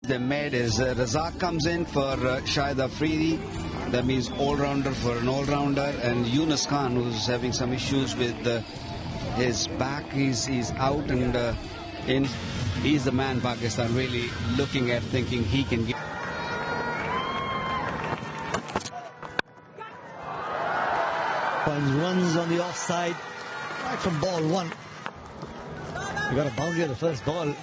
They made is Razak comes in for Shahid Afridi. That means all-rounder for an all-rounder. And Yunus Khan, who's having some issues with his back, he's out and in. He's the man Pakistan really looking at, thinking he can get. Runs on the offside, right from ball one. You got a boundary on the first ball.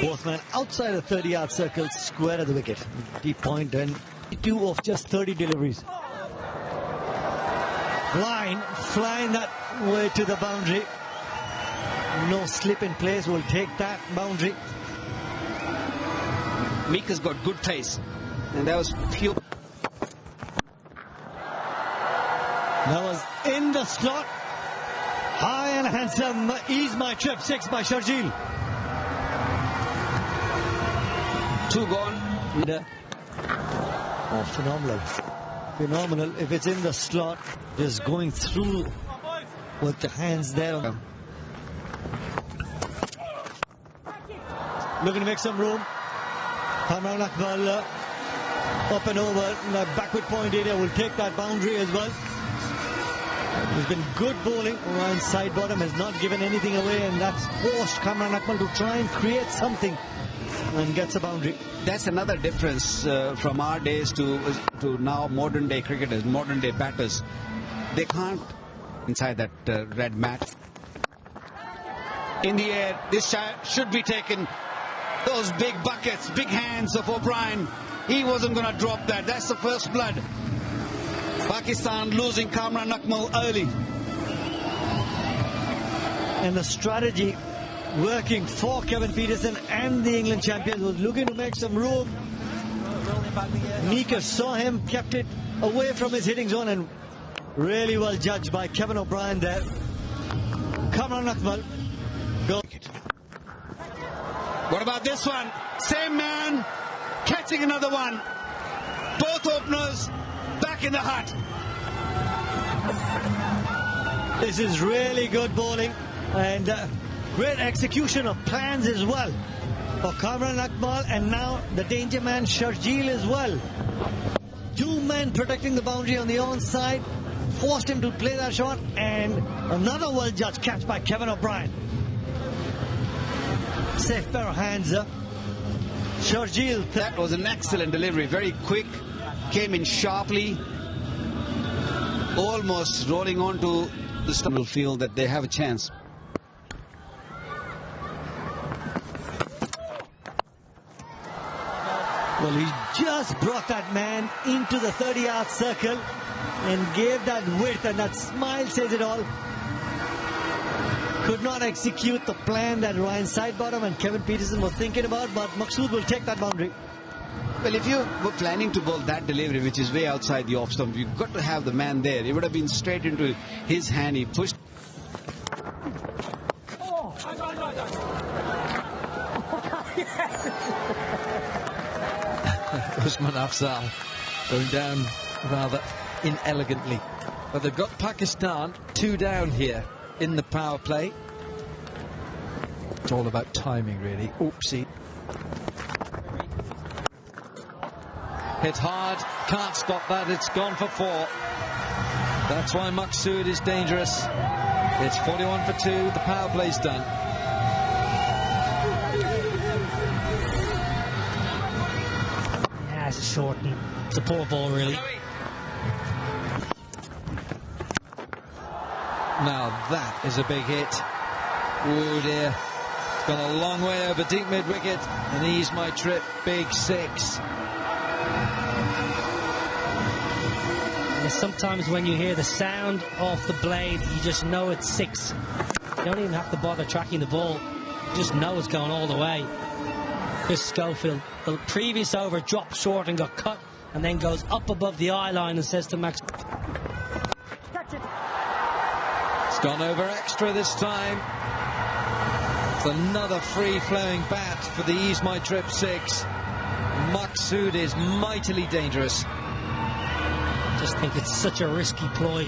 Both men outside the 30-yard circle, square of the wicket. Deep point and 2 of just 30 deliveries. Flying that way to the boundary. No slip in place, will take that boundary. Mika's got good pace, and that was pure. That was in the slot. High and handsome. Ease my trip. 6 by Sharjeel. 2 gone. Oh, phenomenal. Phenomenal. If it's in the slot, just going through with the hands there. Looking to make some room. Kamran Akmal up and over. In the backward point area will take that boundary as well. There's been good bowling. Ryan side bottom has not given anything away, and that's forced Kamran Akmal to try and create something and gets a boundary. That's another difference from our days to now modern day cricketers, modern day batters. They can't inside that red mat. In the air, this shot should be taken. Those big buckets, big hands of O'Brien. He wasn't going to drop that. That's the first blood. Pakistan losing Kamran Akmal early. And the strategy working for Kevin Pietersen and the England champions, was looking to make some room. Nika saw him, kept it away from his hitting zone, and really well judged by Kevin O'Brien there. Kamran Akmal. Go. What about this one? Same man catching another one. Both openers back in the hut. This is really good bowling and great execution of plans as well for Kamran Akmal, and now the danger man Sharjeel as well. 2 men protecting the boundary on the onside, forced him to play that shot, and another well judged catch by Kevin O'Brien. Safe pair of hands up. Sharjeel. That was an excellent delivery, very quick, came in sharply, almost rolling onto the stumble field that they have a chance. Well, he just brought that man into the 30-yard circle and gave that width, and that smile says it all. Could not execute the plan that Ryan Sidebottom and Kevin Pietersen were thinking about, but Maqsood will take that boundary. Well, if you were planning to bowl that delivery, which is way outside the off stump, you've got to have the man there. It would have been straight into his hand. He pushed. Usman Afzal going down rather inelegantly. But they've got Pakistan 2 down here in the power play. It's all about timing, really. Oopsie. Hit hard, can't stop that, it's gone for 4. That's why Maqsood is dangerous. It's 41 for 2, the power play's done. Yeah, it's a short and it's a poor ball, really. Now that is a big hit. Oh dear. It's gone a long way over deep mid-wicket, and ease my trip, big 6. Sometimes when you hear the sound of the blade, you just know it's 6. You don't even have to bother tracking the ball. You just know it's going all the way. Chris Schofield, the previous over dropped short and got cut, and then goes up above the eye line and says to Max, it's gone over extra this time. It's another free-flowing bat for the Ease My Trip 6. Maqsood is mightily dangerous. I just think it's such a risky ploy,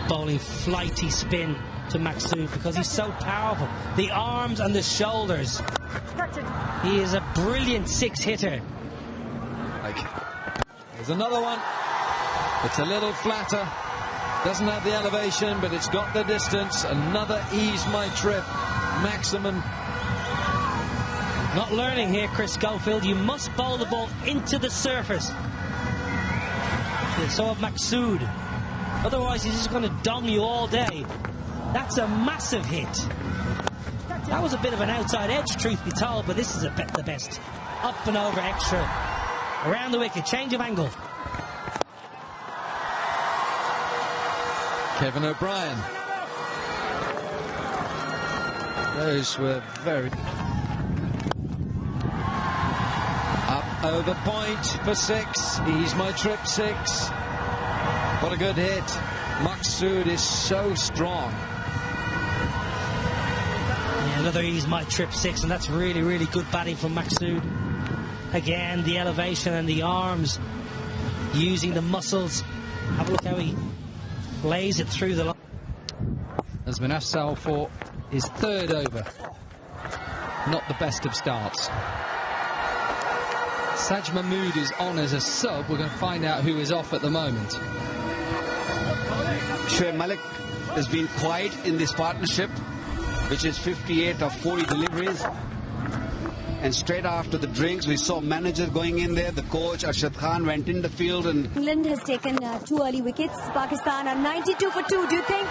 bowling flighty spin to Maksud because he's so powerful. The arms and the shoulders. He is a brilliant 6-hitter. There's another one. It's a little flatter. Doesn't have the elevation, but it's got the distance. Another ease my trip. Maximum. Not learning here, Chris Schofield. You must bowl the ball into the surface. So of Maksud. Otherwise, he's just going to dong you all day. That's a massive hit. That was a bit of an outside edge, truth be told, but this is the best. Up and over extra. Around the wicket, change of angle. Kevin O'Brien. Those were very... Up over point for 6. Ease my trip 6. What a good hit. Maksud is so strong. Yeah, another ease my trip 6, and that's really, really good batting from Maksud. Again, the elevation and the arms, using the muscles. Have a look how he lays it through the line. As Afzal for his 3rd over. Not the best of starts. Saj Mahmood is on as a sub. We're going to find out who is off at the moment. Shoaib Malik has been quiet in this partnership, which is 58 of 40 deliveries. And straight after the drinks, we saw manager going in there. The coach, Arshad Khan, went in the field. And England has taken 2 early wickets. Pakistan are 92 for 2. Do you think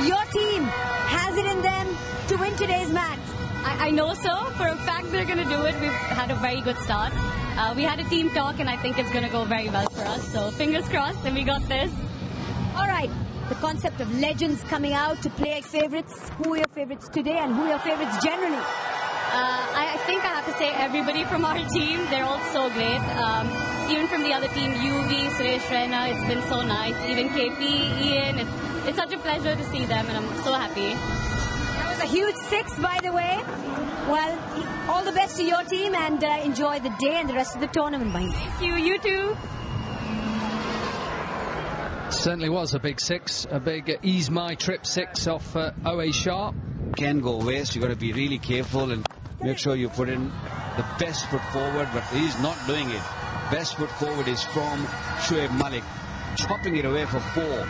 your team has it in them to win today's match? I know so. For a fact they're going to do it. We've had a very good start. We had a team talk, and I think it's going to go very well for us. So fingers crossed, and we got this. All right. The concept of legends coming out to play favourites. Who are your favourites today, and who are your favourites generally? I think I have to say everybody from our team. They're all so great. Even from the other team, UV, Suresh Raina, it's been so nice. Even KP, Ian, it's such a pleasure to see them, and I'm so happy. That was a huge 6, by the way. Well, all the best to your team, and enjoy the day and the rest of the tournament. Bye. Thank you. You too. Certainly was a big 6, a big ease my trip 6 off OA Shah. can go waste. You've got to be really careful and make sure you put in the best foot forward, but he's not doing it. Best foot forward is from Shoaib Malik, chopping it away for 4.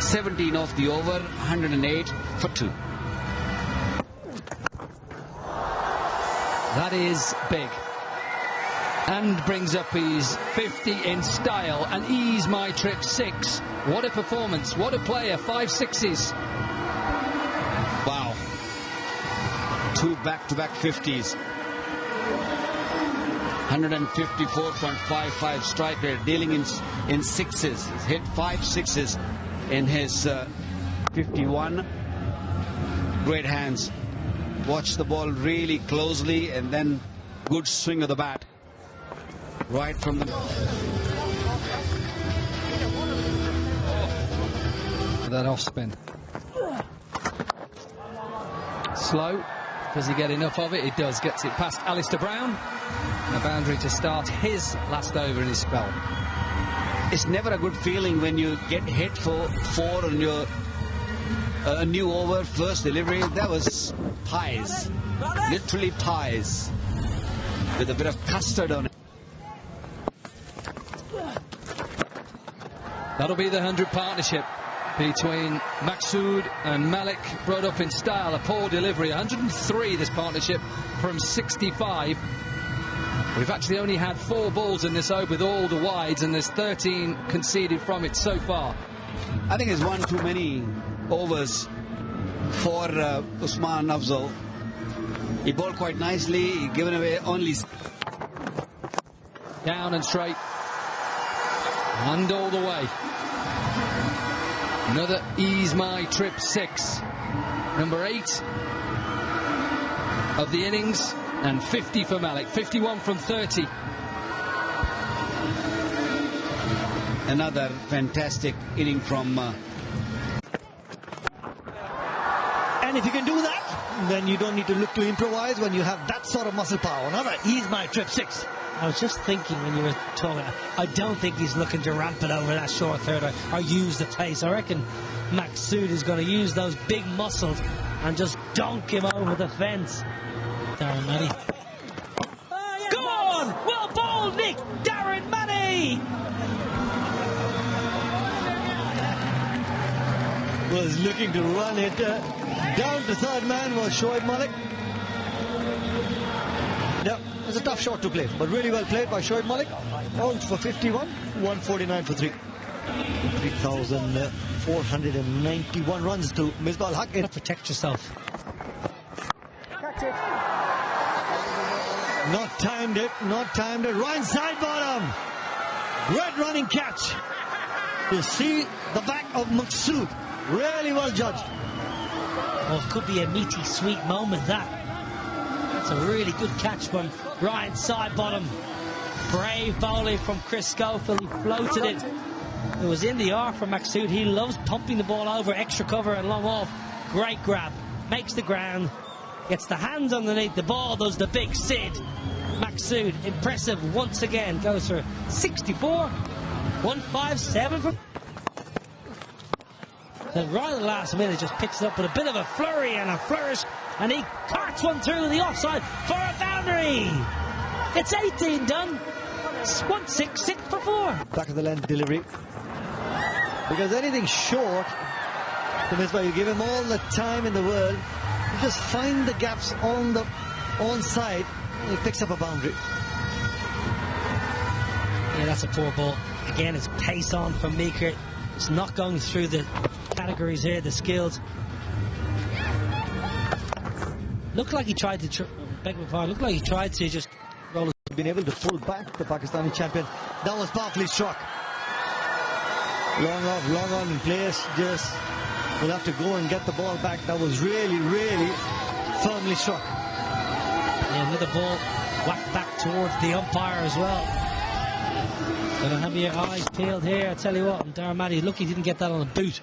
17 off the over, 108 for 2. That is big. And brings up his 50 in style and ease my trip 6. What a performance, what a player, 5 sixes. Wow. 2 back-to-back 50s. 154.55 strike rate, dealing in sixes. He's hit 5 sixes in his 51. Great hands. Watch the ball really closely and then good swing of the bat. Right from the... That off spin. Slow. Does he get enough of it? He does. Gets it past Alistair Brown. A boundary to start his last over in his spell. It's never a good feeling when you get hit for 4 on your new over, first delivery. That was pies. Literally pies. With a bit of custard on it. That'll be the 100 partnership between Maksud and Malik, brought up in style. A poor delivery. 103 this partnership from 65. We've actually only had 4 balls in this over with all the wides, and there's 13 conceded from it so far. I think it's one too many overs for Usman Afzal. He bowled quite nicely. He given away only... Down and straight. And all the way. Another ease my trip 6. Number 8 of the innings, and 50 for Malik. 51 from 30. Another fantastic inning from... And if you can do that, then you don't need to look to improvise when you have that sort of muscle power. Another ease my trip 6. I was just thinking when you were talking, I don't think he's looking to ramp it over that short third or use the pace. I reckon Maksud is going to use those big muscles and just dunk him over the fence. Darren Maddy. Go on! Well bowled, Nick! Darren Maddy! Was looking to run it down to third man was Shoaib Malik. Yeah, it's a tough shot to play, but really well played by Shoaib Malik. Out for 51, 149 for 3. 3,491 runs to Misbah al-Haq. Protect yourself. Catch it. Not timed it. Right side bottom. Great running catch. You see the back of Maksud. Really well judged. Oh, it could be a meaty, sweet moment, that. It's a really good catch from Ryan Sidebottom. Brave bowling from Chris Schofield. He floated it. It was in the arc from Maksud. He loves pumping the ball over, extra cover and long off. Great grab. Makes the ground. Gets the hands underneath the ball. Does the big Sid. Maksud, impressive once again. Goes for 64. 157 for... Then right at the last minute, just picks it up with a bit of a flurry and a flourish, and he carts one through the offside for a boundary. It's 18 done. 166 for 4. Back of the length delivery. Because anything short, to Misbah, you give him all the time in the world. You just find the gaps on the onside, and he picks up a boundary. Yeah, that's a poor ball. Again, it's pace on from Meeker. It's not going through the categories here, the skills. Looked like he tried to looked like he tried to just roll it. Been able to pull back the Pakistani champion. That was powerfully struck. Long off, long on in place. Just will have to go and get the ball back. That was really, really firmly struck. Yeah, another ball whacked back towards the umpire as well. Gonna have your eyes peeled here. I tell you what, Darren Maddy, lucky he didn't get that on a boot.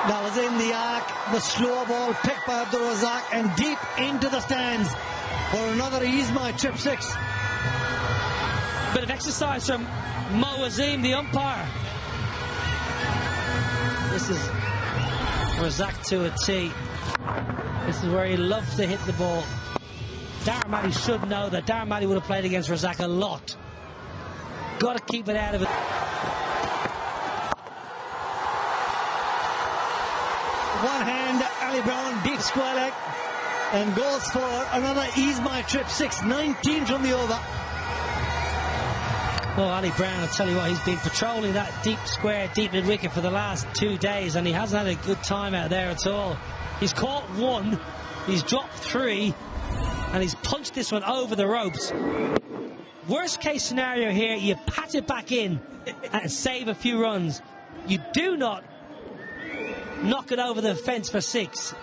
That was in the arc. The slow ball picked by Abdul Razak and deep into the stands for another Ease My Trip 6. Bit of exercise from Mo Azim, the umpire. This is Razak to a tee. This is where he loves to hit the ball. Darren Maddy should know that. Darren Maddy would have played against Razak a lot. Got to keep it out of it. One hand, Ali Brown, deep square leg, and goes for another Ease My Trip 6. 19 from the over. Well, Ali Brown, I tell you what, he's been patrolling that deep square, deep mid wicket for the last 2 days, and he hasn't had a good time out there at all. He's caught 1, he's dropped 3, and he's punched this one over the ropes. Worst case scenario here, you pat it back in and save a few runs. You do not knock it over the fence for 6.